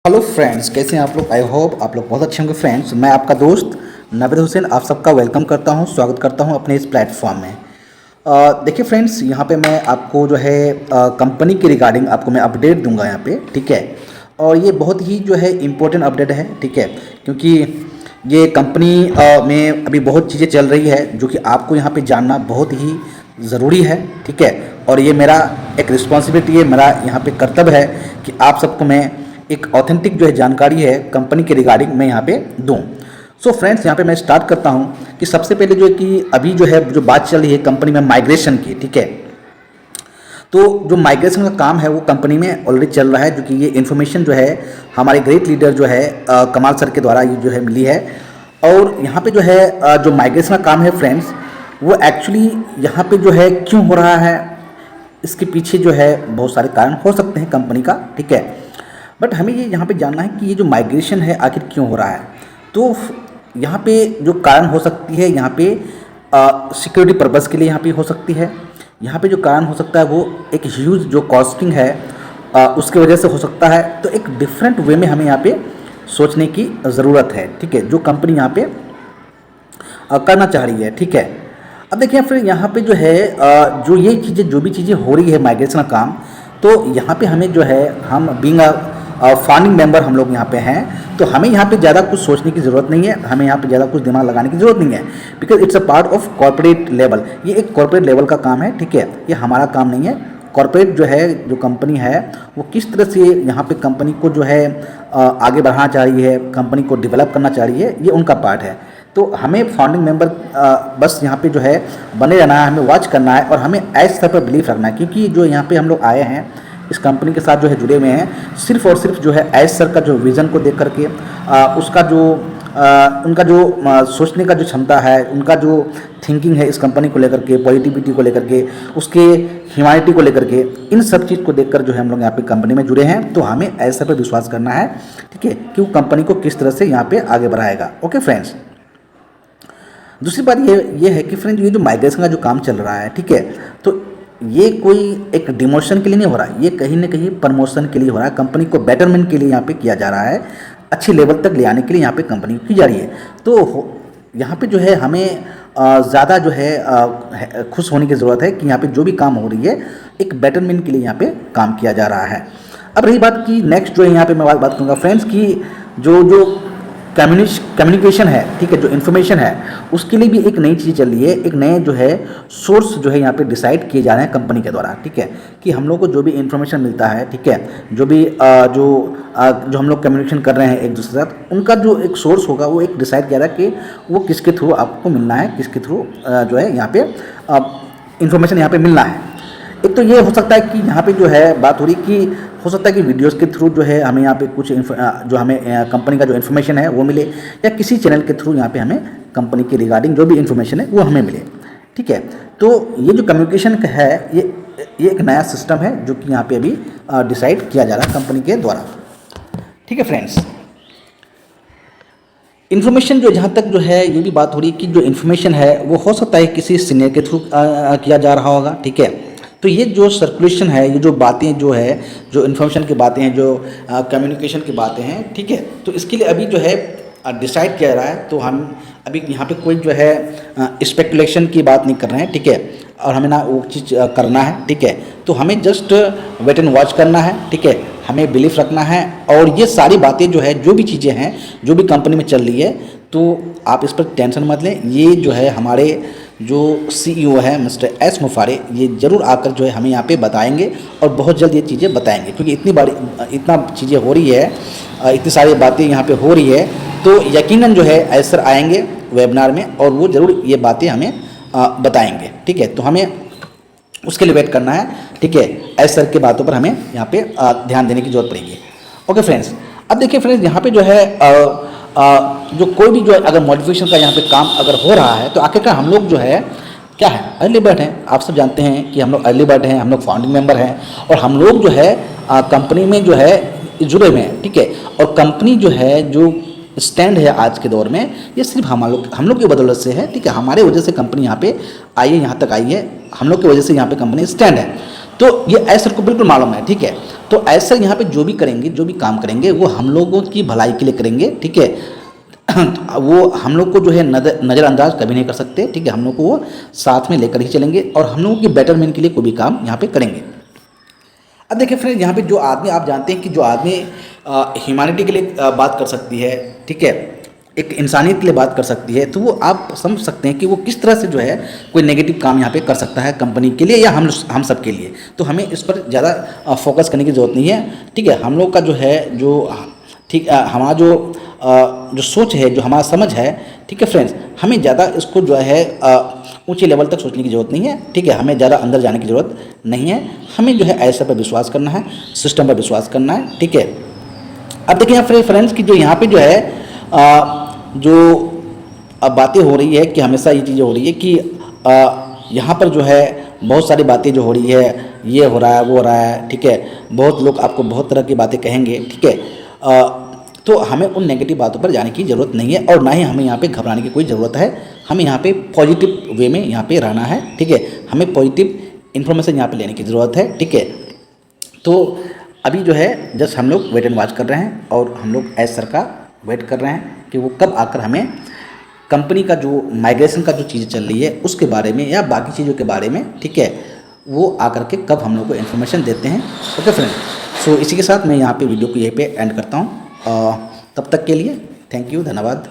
Hello friends, कैसे हैं आप लोग। आई होप आप लोग बहुत अच्छे होंगे। फ्रेंड्स, मैं आपका दोस्त नवीद हुसैन आप सबका वेलकम करता हूं, स्वागत करता हूं अपने इस प्लेटफॉर्म में। देखिए फ्रेंड्स, यहां पे मैं आपको जो है कंपनी के रिगार्डिंग आपको मैं अपडेट दूंगा यहाँ पे, ठीक है। और ये बहुत ही जो है इम्पोर्टेंट अपडेट है, ठीक है, क्योंकि ये कंपनी में अभी बहुत चीज़ें चल रही है जो कि आपको यहाँ पे जानना बहुत ही ज़रूरी है, ठीक है। और ये मेरा एक रिस्पॉन्सिबिलिटी है, मेरा यहाँ पे कर्तव्य है कि आप सबको मैं एक ऑथेंटिक जो है जानकारी है कंपनी के रिगार्डिंग मैं यहाँ पे दूँ। सो फ्रेंड्स, यहाँ पे मैं स्टार्ट करता हूँ कि सबसे पहले जो है कि अभी जो है जो बात चल रही है कंपनी में माइग्रेशन की, ठीक है। तो जो माइग्रेशन का काम है वो कंपनी में ऑलरेडी चल रहा है, जो कि ये इन्फॉर्मेशन जो है हमारे ग्रेट लीडर जो है कमाल सर के द्वारा ये जो है मिली है। और यहाँ पे जो है जो माइग्रेशन का काम है फ्रेंड्स, वो एक्चुअली यहाँ पे जो है क्यों हो रहा है, इसके पीछे जो है बहुत सारे कारण हो सकते हैं कंपनी का, ठीक है। बट हमें ये यहाँ पे जानना है कि ये जो माइग्रेशन है आखिर क्यों हो रहा है। तो यहाँ पे जो कारण हो सकती है, यहाँ पे सिक्योरिटी पर्पज़ के लिए यहाँ पे हो सकती है। यहाँ पे जो कारण हो सकता है वो एक ह्यूज जो कॉस्टिंग है उसके वजह से हो सकता है। तो एक डिफरेंट वे में हमें यहाँ पे सोचने की ज़रूरत है, ठीक है, जो कंपनी यहाँ पे करना चाह रही है, ठीक है। अब देखिए फिर यहाँ पे जो है जो ये चीज़ें जो भी चीज़ें हो रही है माइग्रेशन का काम, तो यहाँ पे हमें जो है हम बीइंग फाउंडिंग मेंबर हम लोग यहाँ पे हैं, तो हमें यहाँ पे ज़्यादा कुछ सोचने की ज़रूरत नहीं है, हमें यहाँ पे ज़्यादा कुछ दिमाग लगाने की ज़रूरत नहीं है, because it's a part of corporate level. ये एक कॉर्पोरेट लेवल का काम है, ठीक है, ये हमारा काम नहीं है। कॉर्पोरेट जो है जो कंपनी है वो किस तरह से यहाँ पे कंपनी को जो है आगे बढ़ाना चाह रही है, कंपनी को डेवलप करना चाह रही है, ये उनका पार्ट है। तो हमें फाउंडिंग मेंबर बस यहाँ पे जो है बने रहना है, हमें वॉच करना है और हमें ऐसे स्तर पर बिलीफ रखना है, क्योंकि जो यहाँ पे हम लोग आए हैं इस कंपनी के साथ जो है जुड़े हुए हैं, सिर्फ और सिर्फ जो है एज सर का जो विज़न को देख करके उसका जो उनका जो सोचने का जो क्षमता है, उनका जो थिंकिंग है इस कंपनी को लेकर के, पॉजिटिविटी को लेकर के, उसके ह्यूमैनिटी को लेकर के, इन सब चीज़ को देखकर जो है हम लोग यहाँ पे कंपनी में जुड़े हैं। तो हमें ऐसे पर विश्वास करना है, ठीक है, कि वो कंपनी को किस तरह से यहाँ पे आगे बढ़ाएगा। ओके फ्रेंड्स, दूसरी बात ये है कि फ्रेंड ये जो माइग्रेशन का जो काम चल रहा है, ठीक है, तो ये कोई एक डिमोशन के लिए नहीं हो रहा है, ये कहीं ना कहीं प्रमोशन के लिए हो रहा है, कंपनी को बेटरमेंट के लिए यहाँ पे किया जा रहा है, अच्छे लेवल तक ले आने के लिए यहाँ पे कंपनी की जा रही है। तो यहाँ पे जो है हमें ज़्यादा जो है खुश होने की ज़रूरत है कि यहाँ पे जो भी काम हो रही है एक बेटरमेंट के लिए यहाँ पे काम किया जा रहा है। अब रही बात की नेक्स्ट जो है यहाँ पे मैं बात करूँगा फ्रेंड्स की जो कम्युनिकेशन है, ठीक है, जो इन्फॉर्मेशन है उसके लिए भी एक नई चीज़ चल रही है, एक नए जो है सोर्स जो है यहाँ पे डिसाइड किए जा रहे हैं कंपनी के द्वारा, ठीक है, कि हम लोग को जो भी इन्फॉर्मेशन मिलता है, ठीक है, जो भी जो हम लोग कम्युनिकेशन कर रहे हैं एक दूसरे के साथ, उनका जो एक सोर्स होगा वो एक डिसाइड किया रहा है कि वो किसके थ्रू आपको मिलना है, किसके थ्रू जो है यहाँ पे इन्फॉर्मेशन यहाँ पे मिलना है। एक तो ये हो सकता है कि यहाँ पे जो है बात हो रही कि हो सकता है कि वीडियोस के थ्रू जो है हमें यहाँ पे कुछ जो हमें कंपनी का जो इन्फॉर्मेशन है वो मिले, या किसी चैनल के थ्रू यहाँ पे हमें कंपनी के रिगार्डिंग जो भी इन्फॉर्मेशन है वो हमें मिले, ठीक है। तो ये जो कम्युनिकेशन का है ये एक नया सिस्टम है जो कि यहाँ पे अभी डिसाइड किया जा रहा है कंपनी के द्वारा, ठीक है फ्रेंड्स। इन्फॉर्मेशन जो जहाँ तक जो है ये भी बात हो रही है कि जो इन्फॉर्मेशन है वो हो सकता है किसी सीनियर के थ्रू किया जा रहा होगा, ठीक है। तो ये जो सर्कुलेशन है, ये जो बातें जो है, जो इन्फॉर्मेशन की बातें हैं, जो कम्युनिकेशन की बातें हैं, ठीक है, तो इसके लिए अभी जो है डिसाइड किया जा रहा है। तो हम अभी यहाँ पे कोई जो है स्पेकुलेशन की बात नहीं कर रहे हैं, ठीक है, और हमें ना वो चीज़ करना है, ठीक है। तो हमें जस्ट वेट एंड वॉच करना है, ठीक है, हमें बिलीफ रखना है। और ये सारी बातें जो है, जो भी चीज़ें हैं, जो भी कंपनी में चल रही है, तो आप इस पर टेंशन मत लें। ये जो है हमारे जो CEO है मिस्टर एस मुफारे, ये ज़रूर आकर जो है हमें यहाँ पे बताएंगे और बहुत जल्द ये चीज़ें बताएंगे, क्योंकि इतना चीज़ें हो रही है, इतनी सारी बातें यहाँ पे हो रही है, तो यकीनन जो है एस सर आएंगे वेबिनार में और वो ज़रूर ये बातें हमें बताएंगे, ठीक है। तो हमें उसके लिए वेट करना है, ठीक है, एस सर की बातों पर हमें यहाँ पे ध्यान देने की जरूरत पड़ेगी। ओके फ्रेंड्स, अब देखिए फ्रेंड्स, यहाँ पे जो है जो कोई भी जो है अगर मॉडिफिकेशन का यहाँ पे काम अगर हो रहा है, तो आखिरकार हम लोग जो है क्या है, अर्ली बर्ड हैं। आप सब जानते हैं कि हम लोग अर्ली बर्ड हैं, हम लोग फाउंडिंग मेंबर हैं, और हम लोग जो है कंपनी में जो है जुड़े हुए हैं, ठीक है। और कंपनी जो है जो स्टैंड है आज के दौर में, ये सिर्फ हम लोग की बदौलत से है, ठीक है, हमारे वजह से कंपनी यहाँ पे आई है, यहाँ तक आई है, हम लोग की वजह से यहाँ पे कंपनी स्टैंड है। तो ये एस सर को बिल्कुल मालूम है, ठीक है। तो एस सर यहाँ पे जो भी करेंगे, जो भी काम करेंगे, वो हम लोगों की भलाई के लिए करेंगे, ठीक है। वो हम लोग को जो है नज़रअंदाज कभी नहीं कर सकते, ठीक है। हम लोग को वो साथ में लेकर ही चलेंगे और हम लोगों की बेटरमेंट के लिए कोई भी काम यहाँ पे करेंगे। अब देखिए फ्रेंड, यहाँ पे जो आदमी, आप जानते हैं कि जो आदमी ह्यूमैनिटी के लिए बात कर सकती है, ठीक है, एक इंसानियत के लिए बात कर सकती है, तो वो आप समझ सकते हैं कि वो किस तरह से जो है कोई नेगेटिव काम यहाँ पे कर सकता है कंपनी के लिए या हम सब के लिए। तो हमें इस पर ज़्यादा फोकस करने की ज़रूरत नहीं है, ठीक है। हम लोग का जो है जो ठीक हमारा जो सोच है, जो हमारा समझ है, ठीक है फ्रेंड्स, हमें ज़्यादा इसको जो है ऊंचे लेवल तक सोचने की ज़रूरत नहीं है, ठीक है। हमें ज़्यादा अंदर जाने की ज़रूरत नहीं है। हमें जो है ऐसे पर विश्वास करना है, सिस्टम पर विश्वास करना है, ठीक है। अब देखिए यहाँ फ्रेंड्स कि जो यहाँ पे जो है जो अब बातें हो रही है कि हमेशा ये चीज़ें हो रही है कि यहाँ पर जो है बहुत सारी बातें जो हो रही है, ये हो रहा है, वो हो रहा है, ठीक है। बहुत लोग आपको बहुत तरह की बातें कहेंगे, ठीक है। तो हमें उन नेगेटिव बातों पर जाने की ज़रूरत नहीं है और ना ही हमें यहाँ पे घबराने की कोई ज़रूरत है। हमें यहाँ पे पॉजिटिव वे में यहाँ पे रहना है, ठीक है। हमें पॉजिटिव इन्फॉर्मेशन यहाँ पे लेने की ज़रूरत है, ठीक है। तो अभी जो है जस्ट हम लोग वेट एंड वॉच कर रहे हैं और हम लोग एस सर का वेट कर रहे हैं कि वो कब आकर हमें कंपनी का जो माइग्रेशन का जो चीज़ चल रही है उसके बारे में या बाकी चीज़ों के बारे में, ठीक है, वो आकर के कब हम लोग को इन्फॉर्मेशन देते हैं। ओके फ्रेंड, सो इसी के साथ मैं यहाँ पे वीडियो को यहीं पे एंड करता हूँ। तब तक के लिए थैंक यू, धन्यवाद।